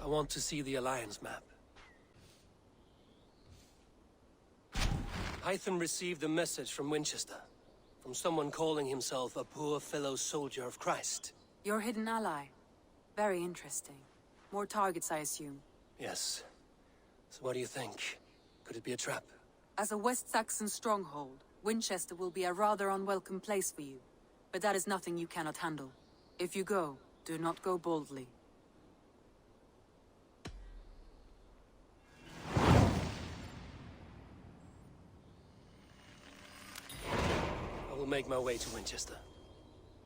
want to see the Alliance map. Hytham received a message from Wincestre. From someone calling himself a poor fellow soldier of Christ. Your hidden ally. Very interesting. More targets, I assume. Yes. So what do you think? Could it be a trap? As a West Saxon stronghold, Wincestre will be a rather unwelcome place for you. But that is nothing you cannot handle. If you go, do not go boldly. I will make my way to Wincestre.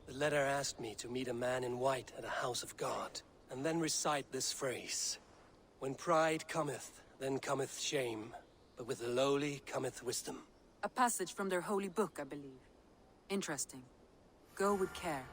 The letter asked me to meet a man in white at a house of God, and then recite this phrase. When pride cometh, then cometh shame, but with the lowly cometh wisdom. A passage from their holy book, I believe. Interesting. Go with care.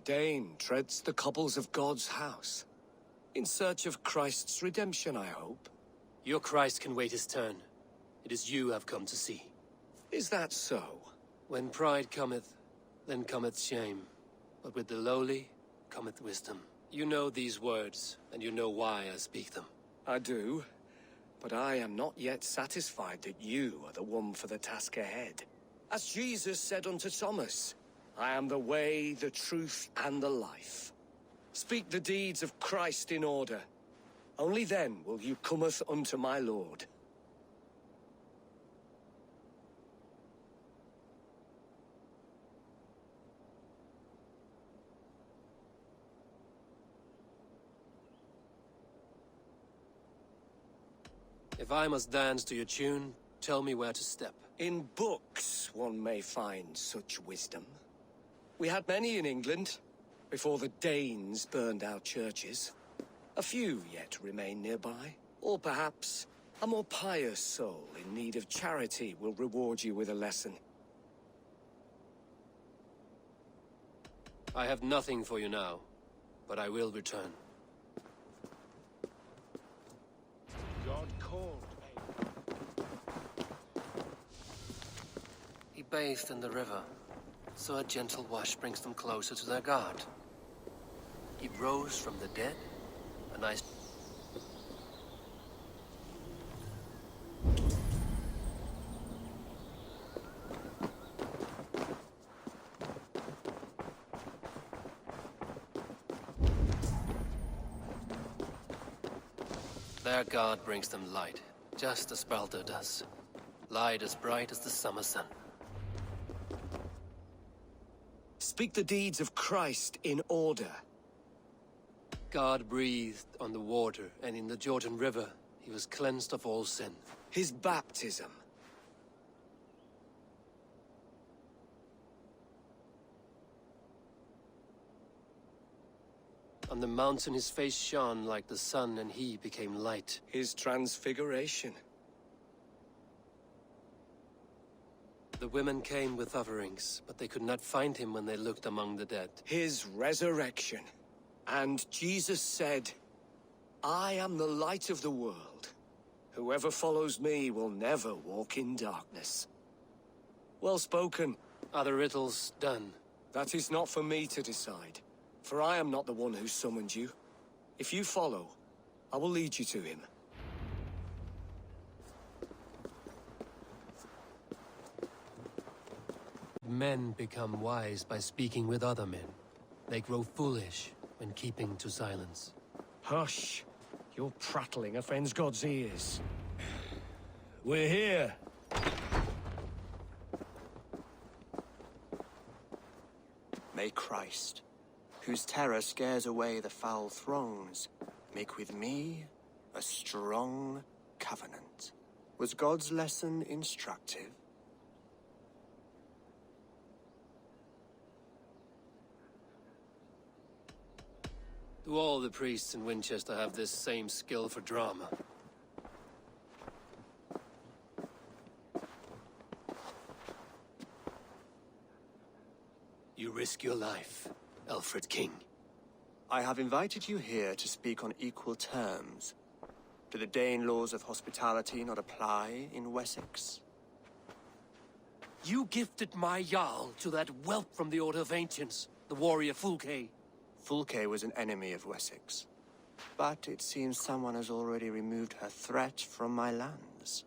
A Dane treads the cobbles of God's house. In search of Christ's redemption, I hope. Your Christ can wait his turn. It is you I've come to see. Is that so? When pride cometh, then cometh shame. But with the lowly cometh wisdom. You know these words, and you know why I speak them. I do. But I am not yet satisfied that you are the one for the task ahead. As Jesus said unto Thomas, I am the way, the truth, and the life. Speak the deeds of Christ in order. Only then will you cometh unto my Lord. If I must dance to your tune, tell me where to step. In books one may find such wisdom. We had many in England, before the Danes burned our churches. A few yet remain nearby. Or perhaps a more pious soul in need of charity will reward you with a lesson. I have nothing for you now, but I will return. God called me. He bathed in the river, so a gentle wash brings them closer to their God. He rose from the dead, a nice... Their God brings them light, just as Baldur does. Light as bright as the summer sun. Speak the deeds of Christ in order. God breathed on the water, and in the Jordan River, he was cleansed of all sin. His baptism. On the mountain his face shone like the sun, and he became light. His transfiguration. The women came with offerings, but they could not find him when they looked among the dead. His resurrection. And Jesus said, I am the light of the world. Whoever follows me will never walk in darkness. Well spoken. Are the riddles done? That is not for me to decide, for I am not the one who summoned you. If you follow, I will lead you to him. Men become wise by speaking with other men. They grow foolish when keeping to silence. Hush! Your prattling offends God's ears. We're here. May Christ, whose terror scares away the foul throngs, make with me a strong covenant. Was God's lesson instructive? Do all the priests in Winchester have this same skill for drama? You risk your life, Alfred King. I have invited you here to speak on equal terms. Do the Dane laws of hospitality not apply in Wessex? You gifted my Jarl to that whelp from the Order of Ancients, the warrior Fulke. Fulke was an enemy of Wessex. But it seems someone has already removed her threat from my lands.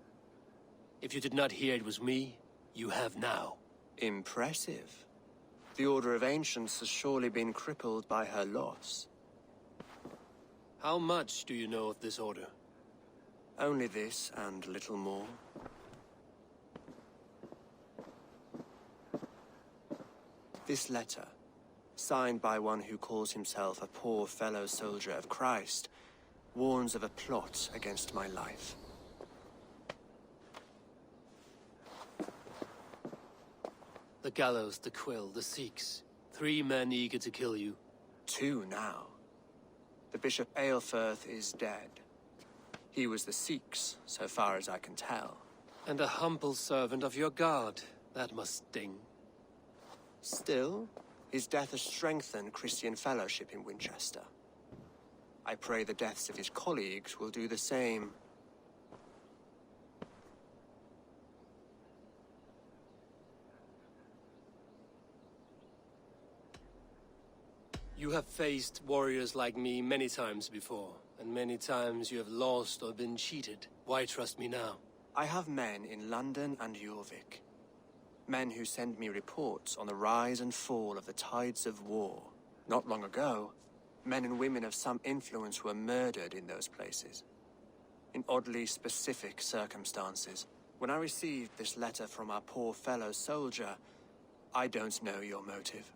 If you did not hear it was me, you have now. Impressive. The Order of Ancients has surely been crippled by her loss. How much do you know of this order? Only this and little more. This letter, signed by one who calls himself a poor fellow soldier of Christ, warns of a plot against my life. The gallows, the quill, the Sikhs. 3 men eager to kill you. 2 now. The Bishop Aelfirth is dead. He was the Sikhs, so far as I can tell. And a humble servant of your god. That must sting. Still, His death has strengthened Christian fellowship in Winchester. I pray the deaths of his colleagues will do the same. You have faced warriors like me many times before, and many times you have lost or been cheated. Why trust me now? I have men in London and Jorvik. Men who send me reports on the rise and fall of the tides of war. Not long ago, men and women of some influence were murdered in those places. In oddly specific circumstances. When I received this letter from our poor fellow soldier, I don't know your motive,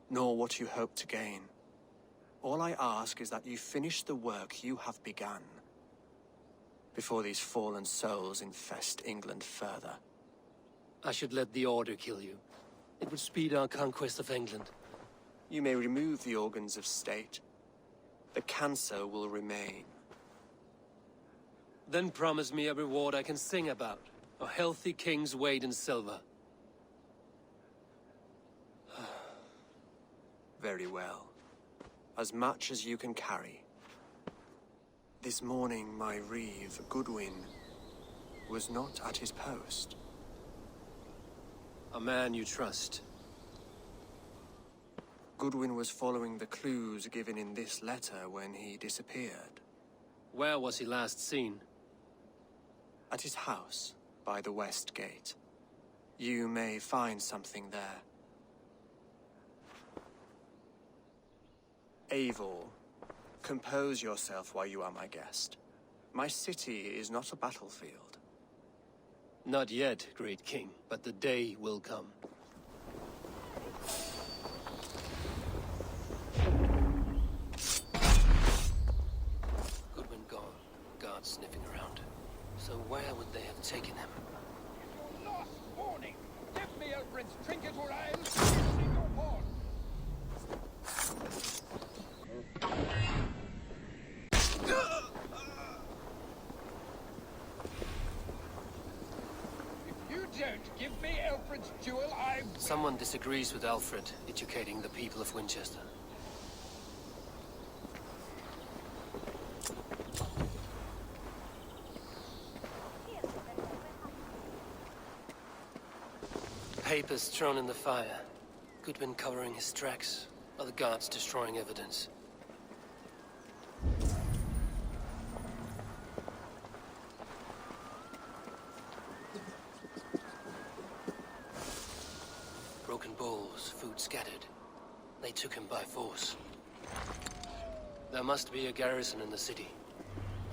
nor what you hope to gain. All I ask is that you finish the work you have begun, before these fallen souls infest England further. I should let the Order kill you. It would speed our conquest of England. You may remove the organs of state. The cancer will remain. Then promise me a reward I can sing about. A healthy king's weight in silver. Very well. As much as you can carry. This morning, my Reeve, Goodwin, was not at his post. A man you trust. Goodwin was following the clues given in this letter when he disappeared. Where was he last seen? At his house, by the West Gate. You may find something there. Eivor, compose yourself while you are my guest. My city is not a battlefield. Not yet, great king, but the day will come. Goodwin gone, guards sniffing around. So where would they have taken him? Your last warning! Give me Alfred's trinket or I'll sing your horn! If you don't give me Alfred's jewel, I will... Someone disagrees with Alfred, educating the people of Winchester. Papers thrown in the fire. Goodwin covering his tracks. Other guards destroying evidence. Broken bowls, food scattered. They took him by force. There must be a garrison in the city.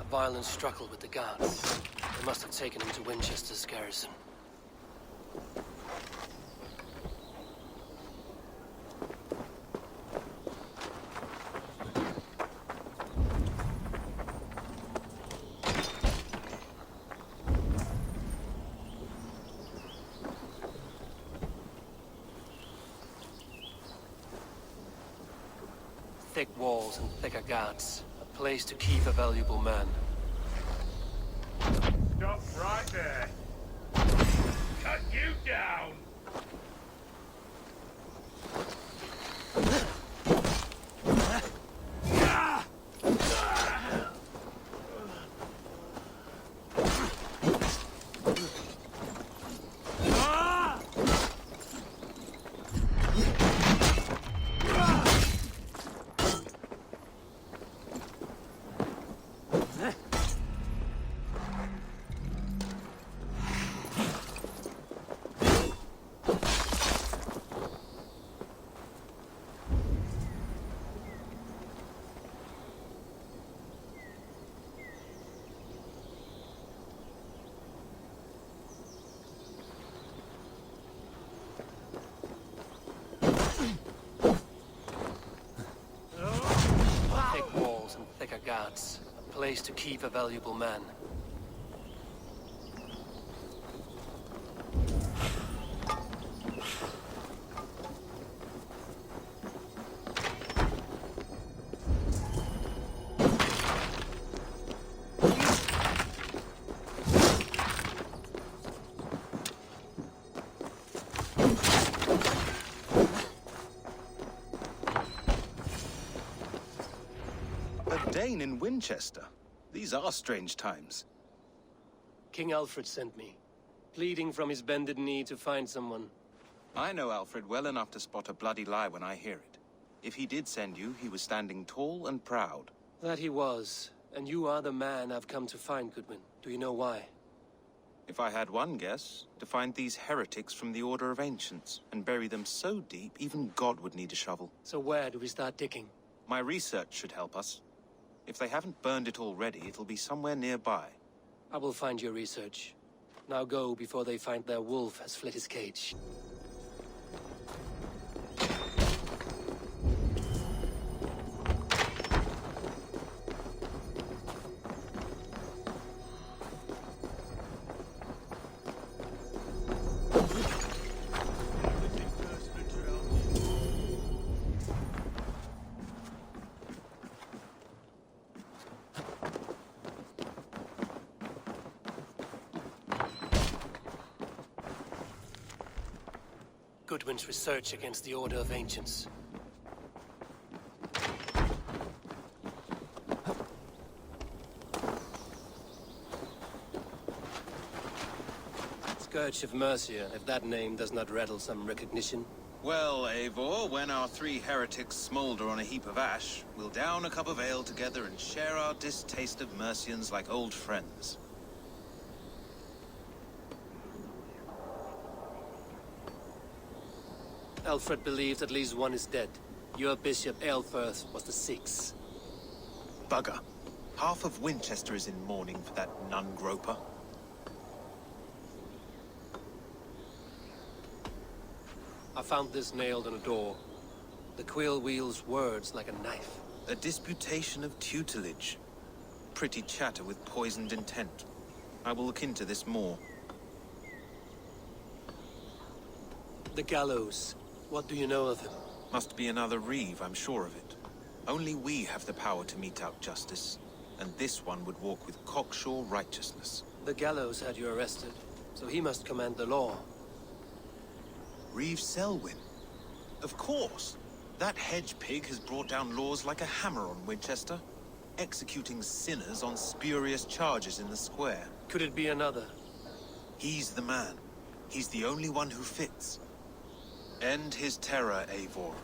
A violent struggle with the guards. They must have taken him to Winchester's garrison. Thick walls and thicker guards. A place to keep a valuable man. Stop right there! Cut you down! Guards. A place to keep a valuable man. remain in Wincestre. These are strange times. King Alfred sent me, pleading from his bended knee to find someone. I know Alfred well enough to spot a bloody lie when I hear it. If he did send you, he was standing tall and proud. That he was, and you are the man I've come to find, Goodwin. Do you know why? If I had one guess, to find these heretics from the Order of Ancients, and bury them so deep, even God would need a shovel. So where do we start digging? My research should help us. If they haven't burned it already, it'll be somewhere nearby. I will find your research. Now go before they find their wolf has fled his cage. Goodwin's research against the Order of Ancients. Scourge of Mercia, if that name does not rattle some recognition. Well, Eivor, when our three heretics smolder on a heap of ash, we'll down a cup of ale together and share our distaste of Mercians like old friends. Alfred believes at least one is dead. Your Bishop Aelfirth was the sixth. Bugger. Half of Winchester is in mourning for that nun-groper. I found this nailed on a door. The quill wields words like a knife. A disputation of tutelage. Pretty chatter with poisoned intent. I will look into this more. The gallows. What do you know of him? Must be another Reeve, I'm sure of it. Only we have the power to mete out justice, and this one would walk with cocksure righteousness. The gallows had you arrested, so he must command the law. Reeve Selwyn? Of course! That hedge pig has brought down laws like a hammer on Winchester, executing sinners on spurious charges in the square. Could it be another? He's the man. He's the only one who fits. End his terror, Eivor.